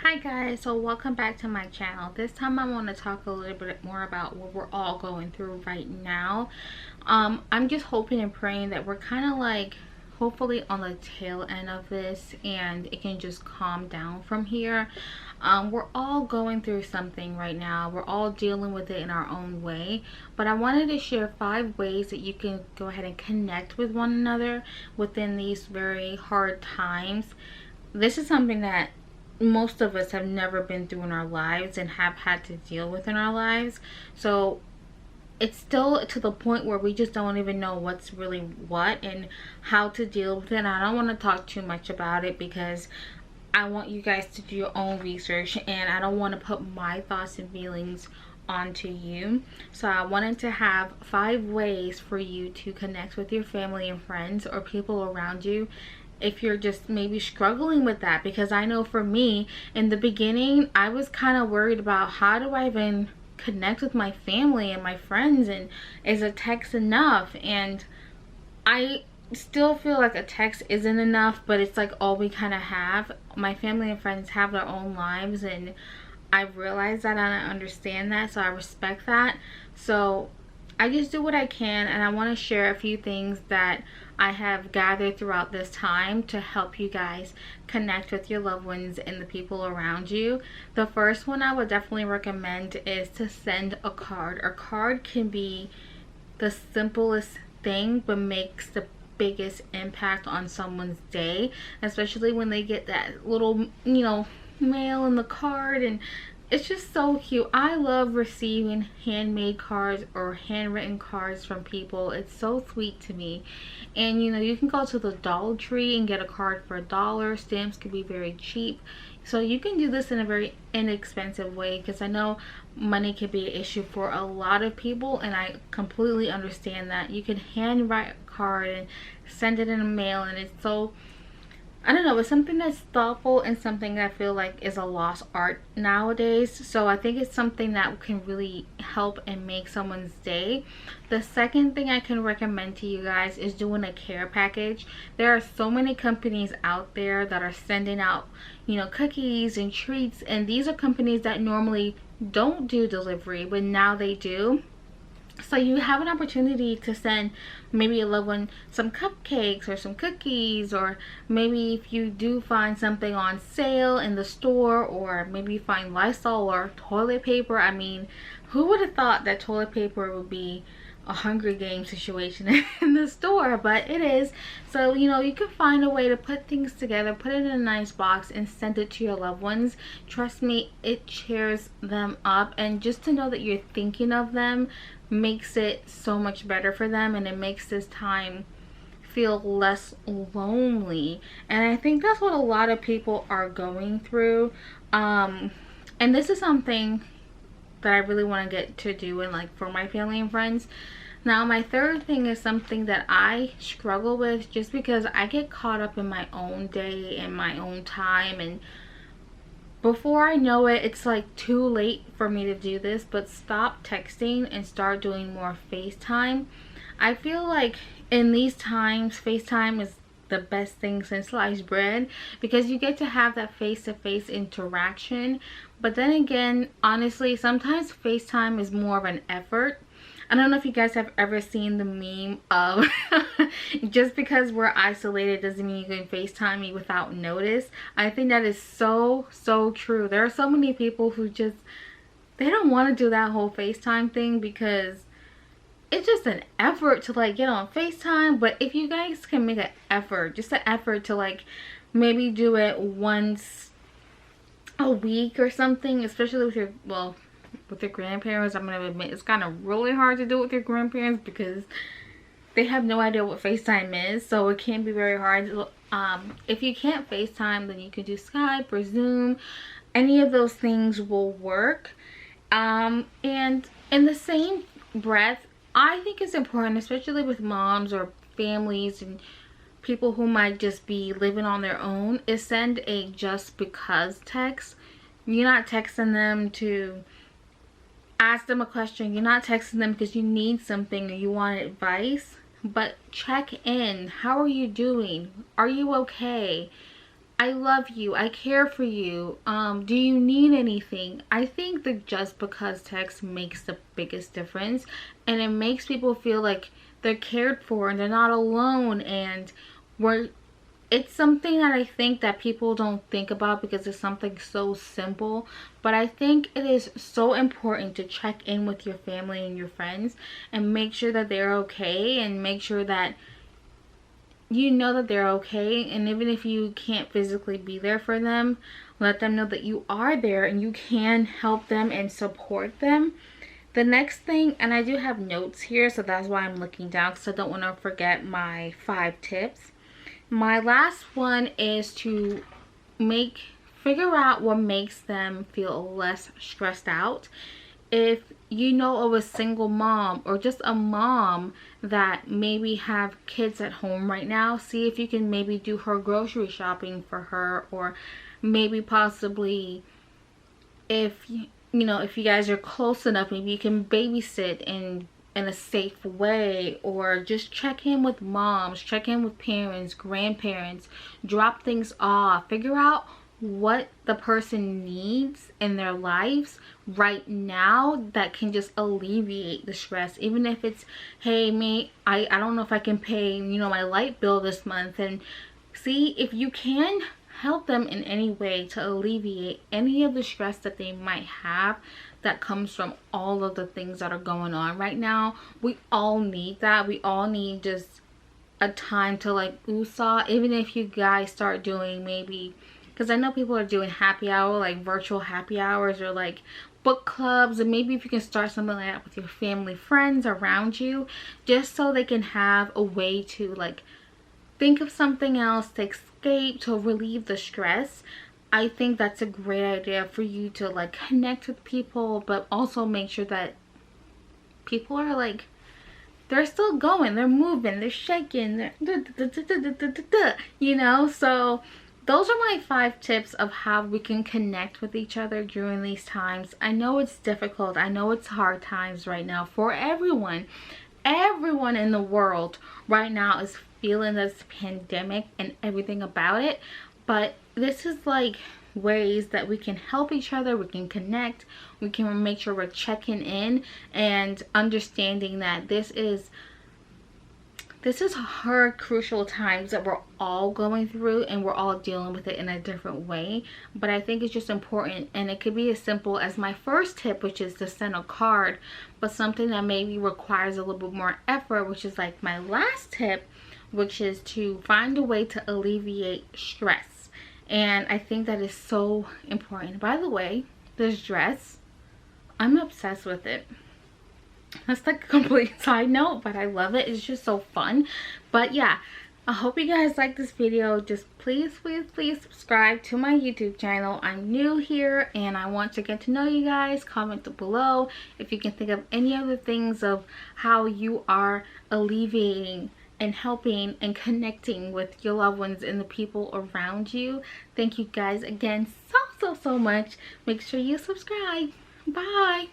Hi guys, so welcome back to my channel. This time I want to talk a little bit more about what we're all going through right now. I'm just hoping and praying that we're kind of like hopefully on the tail end of this and it can just calm down from here. We're all going through something right now. We're all dealing with it in our own way, but I wanted to share 5 ways that you can go ahead and connect with one another within these very hard times. This is something that most of us have never been through in our lives and have had to deal with in our lives. So it's still to the point where we just don't even know what's really what and how to deal with it. And I don't want to talk too much about it because I want you guys to do your own research and I don't want to put my thoughts and feelings onto you. So I wanted to have 5 ways for you to connect with your family and friends or people around you if you're just maybe struggling with that. Because I know for me in the beginning I was kind of worried about how do I even connect with my family and my friends, and is a text enough? And I still feel like a text isn't enough, but it's like all we kind of have. My family and friends have their own lives and I realize that and I understand that, so I respect that. So I just do what I can, and I want to share a few things that I have gathered throughout this time to help you guys connect with your loved ones and the people around you. The first one I would definitely recommend is to send a card. A card can be the simplest thing but makes the biggest impact on someone's day, especially when they get that little, mail in the card, and it's just so cute. I love receiving handmade cards or handwritten cards from people. It's so sweet to me. And you can go to the Dollar Tree and get a card for $1. Stamps can be very cheap. So you can do this in a very inexpensive way, because I know money can be an issue for a lot of people and I completely understand that. You can handwrite a card and send it in the mail, and it's so, I don't know, it's something that's thoughtful and something that I feel like is a lost art nowadays. So I think it's something that can really help and make someone's day. The second thing I can recommend to you guys is doing a care package. There are so many companies out there that are sending out, cookies and treats, and these are companies that normally don't do delivery, but now they do. So you have an opportunity to send maybe a loved one some cupcakes or some cookies, or maybe if you do find something on sale in the store, or maybe you find Lysol or toilet paper. I mean, who would have thought that toilet paper would be a Hunger Games situation in the store, but it is. So you can find a way to put things together, put it in a nice box and send it to your loved ones. Trust me, it cheers them up, and just to know that you're thinking of them makes it so much better for them, and it makes this time feel less lonely. And I think that's what a lot of people are going through. And this is something that I really want to get to do, and like for my family and friends. Now my third thing is something that I struggle with, just because I get caught up in my own day and my own time, and before I know it, it's like too late for me to do this. But stop texting and start doing more FaceTime. I feel like in these times FaceTime is the best thing since sliced bread, because you get to have that face-to-face interaction. But then again, honestly, sometimes FaceTime is more of an effort. I don't know if you guys have ever seen the meme of just because we're isolated doesn't mean you can FaceTime me without notice. I think that is so true. There are so many people who just, they don't want to do that whole FaceTime thing because it's just an effort to like get on FaceTime. But if you guys can make an effort, just an effort to like maybe do it once a week or something, especially with your, well, with your grandparents. I'm gonna admit it's kind of really hard to do with your grandparents because they have no idea what FaceTime is, so it can be very hard. If you can't FaceTime, then you can do Skype or Zoom. Any of those things will work. And in the same breath, I think it's important, especially with moms or families and people who might just be living on their own, is send a just because text. You're not texting them to ask them a question. You're not texting them because you need something or you want advice, but check in. How are you doing? Are you okay? I love you, I care for you, do you need anything? I think the just because text makes the biggest difference, and it makes people feel like they're cared for and they're not alone, and we're it's something that I think that people don't think about because it's something so simple. But I think it is so important to check in with your family and your friends and make sure that they're okay, and make sure that you know that they're okay. And even if you can't physically be there for them, let them know that you are there and you can help them and support them. The next thing, and I do have notes here, so that's why I'm looking down, because I don't want to forget my 5 tips. My last one is to figure out what makes them feel less stressed out. If you know of a single mom or just a mom that maybe have kids at home right now, see if you can maybe do her grocery shopping for her, or maybe possibly if if you guys are close enough, maybe you can babysit in a safe way, or just check in with moms, check in with parents, grandparents, drop things off, figure out what the person needs in their lives right now that can just alleviate the stress. Even if it's, hey, I don't know if I can pay my light bill this month, and see if you can help them in any way to alleviate any of the stress that they might have that comes from all of the things that are going on right now. We all need that. We all need just a time to like USA. Even if you guys start doing, maybe, because I know people are doing happy hour, like virtual happy hours, or like book clubs, and maybe if you can start something like that with your family, friends around you, just so they can have a way to like think of something else to escape, to relieve the stress. I think that's a great idea for you to like connect with people, but also make sure that people are like, they're still going, they're moving, they're shaking, they're so those are my 5 tips of how we can connect with each other during these times. I know it's difficult, I know it's hard times right now for everyone in the world right now is feeling this pandemic and everything about it, but this is like ways that we can help each other, we can connect, we can make sure we're checking in and understanding that this is hard, crucial times that we're all going through, and we're all dealing with it in a different way. But I think it's just important, and it could be as simple as my first tip, which is to send a card, but something that maybe requires a little bit more effort, which is like my last tip, which is to find a way to alleviate stress. And I think that is so important. By the way, this dress, I'm obsessed with it. That's like a complete side note, but I love it. It's just so fun. But yeah, I hope you guys like this video. Just please subscribe to my YouTube channel. I'm new here and I want to get to know you guys. Comment below if you can think of any other things of how you are alleviating and helping and connecting with your loved ones and the people around you. Thank you guys again so much. Make sure you subscribe. Bye.